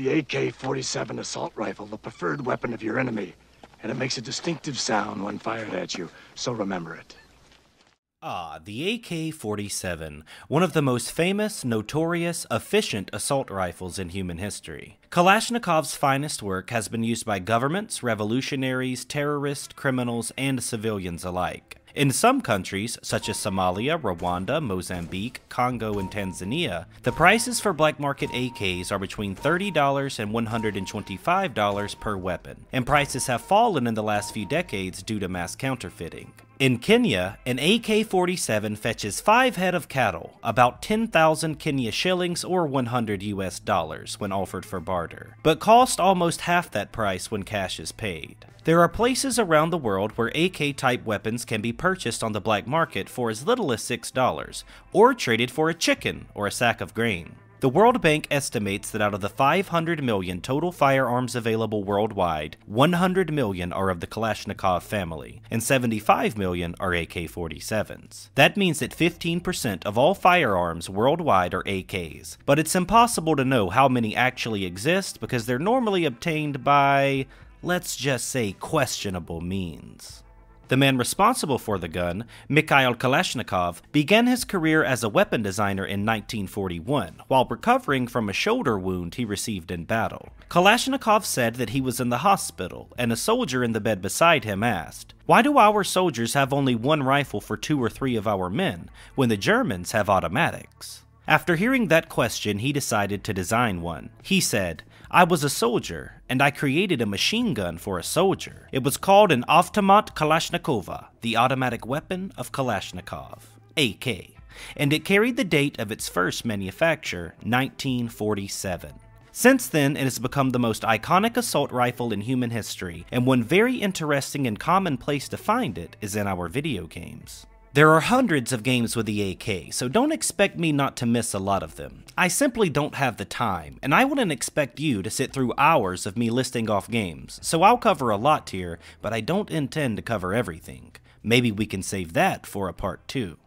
the AK-47 assault rifle the preferred weapon of your enemy, and it makes a distinctive sound when fired at you, so remember it. The AK-47, one of the most famous, notorious, efficient assault rifles in human history. Kalashnikov's finest work has been used by governments, revolutionaries, terrorists, criminals, and civilians alike. In some countries, such as Somalia, Rwanda, Mozambique, Congo, and Tanzania, the prices for black market AKs are between $30 and $125 per weapon, and prices have fallen in the last few decades due to mass counterfeiting. In Kenya, an AK-47 fetches 5 head of cattle, about 10,000 Kenya shillings or $100 when offered for barter, but cost almost half that price when cash is paid. There are places around the world where AK-type weapons can be purchased on the black market for as little as $6, or traded for a chicken or a sack of grain. The World Bank estimates that out of the 500 million total firearms available worldwide, 100 million are of the Kalashnikov family, and 75 million are AK-47s. That means that 15% of all firearms worldwide are AKs, but it's impossible to know how many actually exist because they're normally obtained by, let's just say, questionable means. The man responsible for the gun, Mikhail Kalashnikov, began his career as a weapon designer in 1941, while recovering from a shoulder wound he received in battle. Kalashnikov said that he was in the hospital, and a soldier in the bed beside him asked, "Why do our soldiers have only one rifle for 2 or 3 of our men, when the Germans have automatics?" After hearing that question, he decided to design one. He said, "I was a soldier, and I created a machine gun for a soldier. It was called an Automat Kalashnikova, the automatic weapon of Kalashnikov, AK, and it carried the date of its first manufacture, 1947. Since then, it has become the most iconic assault rifle in human history, and one very interesting and common place to find it is in our video games. There are hundreds of games with the AK, so don't expect me not to miss a lot of them. I simply don't have the time, and I wouldn't expect you to sit through hours of me listing off games, so I'll cover a lot here, but I don't intend to cover everything. Maybe we can save that for a part 2.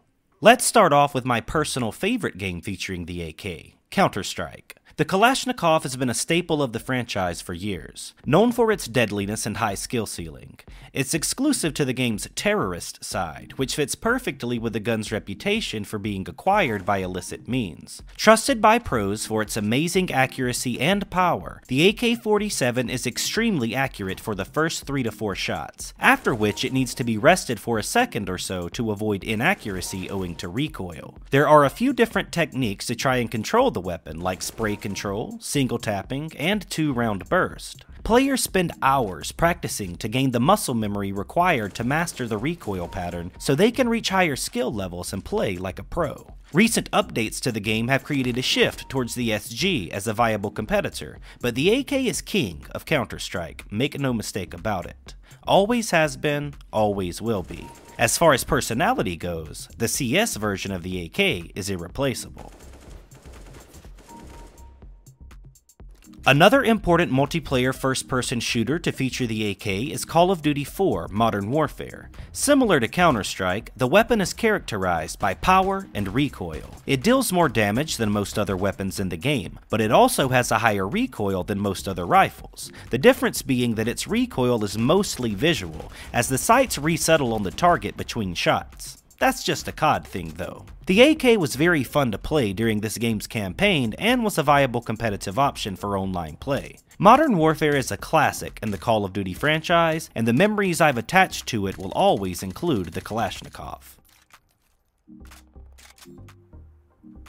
Let's start off with my personal favorite game featuring the AK, Counter-Strike. The Kalashnikov has been a staple of the franchise for years, known for its deadliness and high skill ceiling. It's exclusive to the game's terrorist side, which fits perfectly with the gun's reputation for being acquired by illicit means. Trusted by pros for its amazing accuracy and power, the AK-47 is extremely accurate for the first 3 to 4 shots, after which it needs to be rested for a second or so to avoid inaccuracy owing to recoil. There are a few different techniques to try and control the weapon, like spray control, single tapping, and 2-round burst. Players spend hours practicing to gain the muscle memory required to master the recoil pattern so they can reach higher skill levels and play like a pro. Recent updates to the game have created a shift towards the SG as a viable competitor, but the AK is king of Counter-Strike, make no mistake about it. Always has been, always will be. As far as personality goes, the CS version of the AK is irreplaceable. Another important multiplayer first-person shooter to feature the AK is Call of Duty 4 Modern Warfare. Similar to Counter-Strike, the weapon is characterized by power and recoil. It deals more damage than most other weapons in the game, but it also has a higher recoil than most other rifles, the difference being that its recoil is mostly visual, as the sights resettle on the target between shots. That's just a COD thing though. The AK was very fun to play during this game's campaign and was a viable competitive option for online play. Modern Warfare is a classic in the Call of Duty franchise, and the memories I've attached to it will always include the Kalashnikov.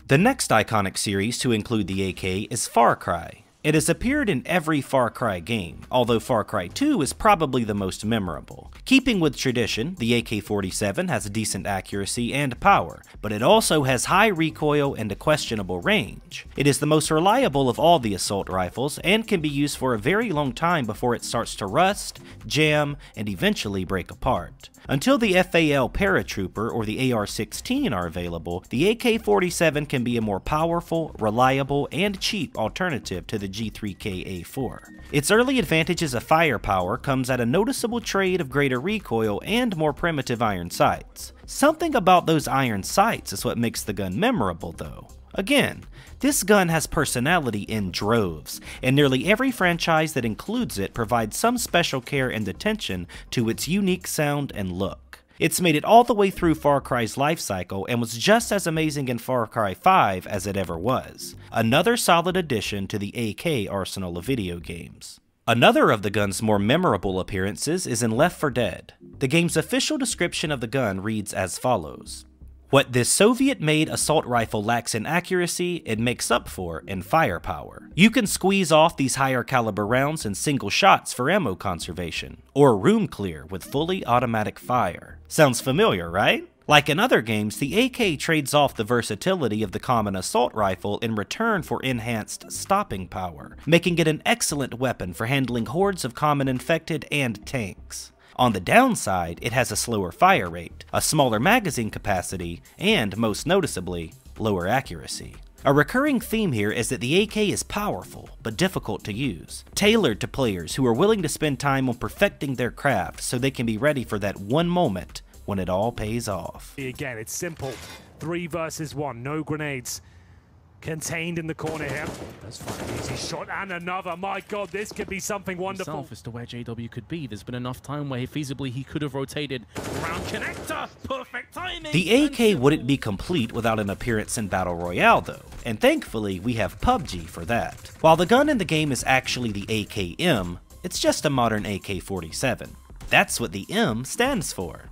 The next iconic series to include the AK is Far Cry. It has appeared in every Far Cry game, although Far Cry 2 is probably the most memorable. Keeping with tradition, the AK-47 has decent accuracy and power, but it also has high recoil and a questionable range. It is the most reliable of all the assault rifles and can be used for a very long time before it starts to rust, jam, and eventually break apart. Until the FAL Paratrooper or the AR-16 are available, the AK-47 can be a more powerful, reliable, and cheap alternative to the G3K-A4. Its early advantages of firepower comes at a noticeable trade of greater recoil and more primitive iron sights. Something about those iron sights is what makes the gun memorable though. Again, this gun has personality in droves, and nearly every franchise that includes it provides some special care and attention to its unique sound and look. It's made it all the way through Far Cry's life cycle and was just as amazing in Far Cry 5 as it ever was. Another solid addition to the AK arsenal of video games. Another of the gun's more memorable appearances is in Left 4 Dead. The game's official description of the gun reads as follows. What this Soviet-made assault rifle lacks in accuracy, it makes up for in firepower. You can squeeze off these higher caliber rounds in single shots for ammo conservation, or room clear with fully automatic fire. Sounds familiar, right? Like in other games, the AK trades off the versatility of the common assault rifle in return for enhanced stopping power, making it an excellent weapon for handling hordes of common infected and tanks. On the downside, it has a slower fire rate, a smaller magazine capacity, and, most noticeably, lower accuracy. A recurring theme here is that the AK is powerful, but difficult to use, tailored to players who are willing to spend time on perfecting their craft so they can be ready for that one moment when it all pays off. Again, it's simple. 3 versus 1, no grenades. Contained in the corner here. That's fine. Easy shot and another. My God, this could be something wonderful. Himself as to where JW could be. There's been enough time where feasibly he could have rotated around connector. Perfect timing. The AK wouldn't be complete without an appearance in Battle Royale though, and thankfully we have PUBG for that. While the gun in the game is actually the AKM, it's just a modern AK-47. That's what the M stands for.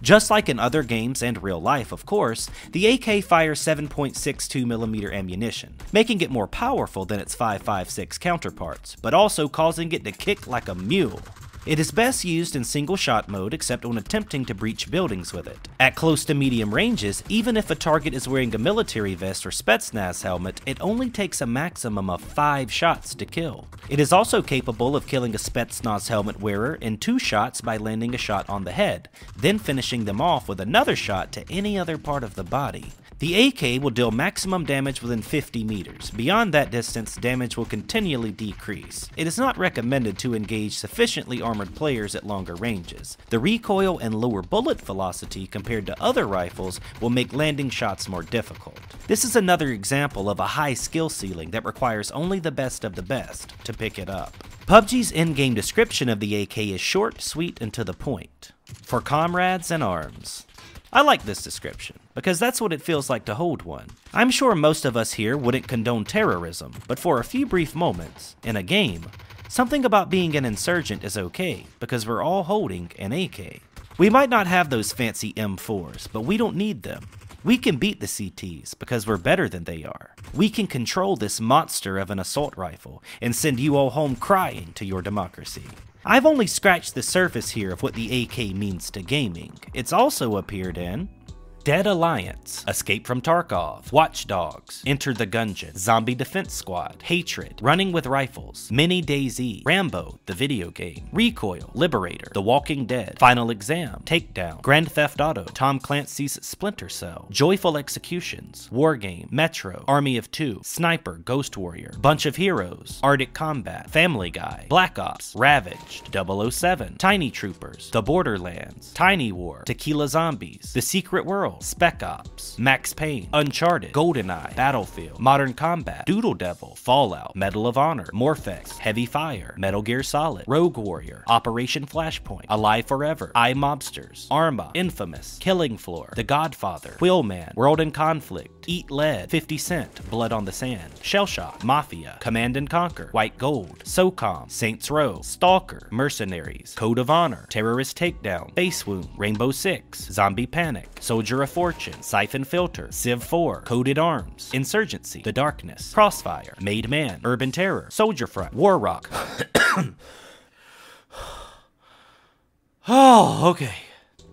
Just like in other games and real life, of course, the AK fires 7.62mm ammunition, making it more powerful than its 5.56 counterparts, but also causing it to kick like a mule. It is best used in single shot mode except when attempting to breach buildings with it. At close to medium ranges, even if a target is wearing a military vest or Spetsnaz helmet, it only takes a maximum of 5 shots to kill. It is also capable of killing a Spetsnaz helmet wearer in 2 shots by landing a shot on the head, then finishing them off with another shot to any other part of the body. The AK will deal maximum damage within 50 meters. Beyond that distance, damage will continually decrease. It is not recommended to engage sufficiently armored players at longer ranges. The recoil and lower bullet velocity compared to other rifles will make landing shots more difficult. This is another example of a high skill ceiling that requires only the best of the best to pick it up. PUBG's in-game description of the AK is short, sweet, and to the point. For comrades in arms. I like this description, because that's what it feels like to hold one. I'm sure most of us here wouldn't condone terrorism, but for a few brief moments, in a game, something about being an insurgent is okay, because we're all holding an AK. We might not have those fancy M4s, but we don't need them. We can beat the CTs, because we're better than they are. We can control this monster of an assault rifle, and send you all home crying to your democracy. I've only scratched the surface here of what the AK means to gaming. It's also appeared in Dead Alliance, Escape from Tarkov, Watch Dogs, Enter the Gungeon, Zombie Defense Squad, Hatred, Running with Rifles, Mini DayZ, Rambo, the video game, Recoil, Liberator, The Walking Dead, Final Exam, Takedown, Grand Theft Auto, Tom Clancy's Splinter Cell, Joyful Executions, Wargame, Metro, Army of Two, Sniper, Ghost Warrior, Bunch of Heroes, Arctic Combat, Family Guy, Black Ops, Ravaged, 007, Tiny Troopers, The Borderlands, Tiny War, Tequila Zombies, The Secret World, Spec Ops, Max Payne, Uncharted, GoldenEye, Battlefield, Modern Combat, Doodle Devil, Fallout, Medal of Honor, Morphex, Heavy Fire, Metal Gear Solid, Rogue Warrior, Operation Flashpoint, Alive Forever, iMobsters, Arma, Infamous, Killing Floor, The Godfather, Wheelman, World in Conflict, Eat Lead, 50 Cent, Blood on the Sand, Shellshock, Mafia, Command and Conquer, White Gold, SOCOM, Saints Row, Stalker, Mercenaries, Code of Honor, Terrorist Takedown, Base Wound, Rainbow Six, Zombie Panic, Soldier of Fortune, Siphon Filter, Civ 4, Coded Arms, Insurgency, The Darkness, Crossfire, Made Man, Urban Terror, Soldier Front, War Rock. Oh, okay.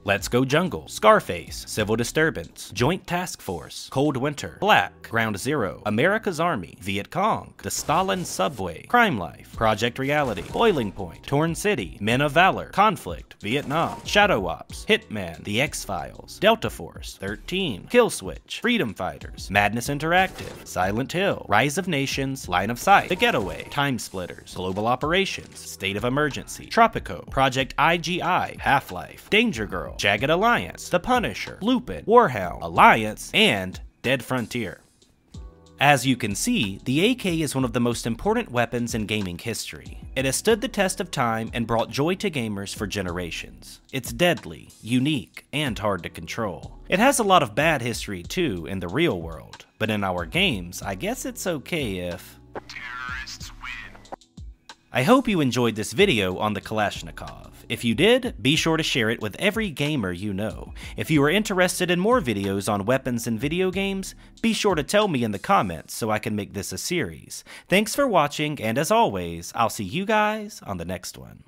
Let's Go Jungle, Scarface, Civil Disturbance, Joint Task Force, Cold Winter, Black, Ground Zero, America's Army, Viet Cong, The Stalin Subway, Crime Life, Project Reality, Boiling Point, Torn City, Men of Valor, Conflict, Vietnam, Shadow Ops, Hitman, The X-Files, Delta Force, 13, Kill Switch, Freedom Fighters, Madness Interactive, Silent Hill, Rise of Nations, Line of Sight, The Getaway, Time Splitters, Global Operations, State of Emergency, Tropico, Project IGI, Half-Life, Danger Girl, General, Jagged Alliance, The Punisher, Lupin, Warhound, Alliance, and Dead Frontier. As you can see, the AK is one of the most important weapons in gaming history. It has stood the test of time and brought joy to gamers for generations. It's deadly, unique, and hard to control. It has a lot of bad history too in the real world, but in our games, I guess it's okay if... terrorists win. I hope you enjoyed this video on the Kalashnikov. If you did, be sure to share it with every gamer you know. If you are interested in more videos on weapons in video games, be sure to tell me in the comments so I can make this a series. Thanks for watching, and as always, I'll see you guys on the next one.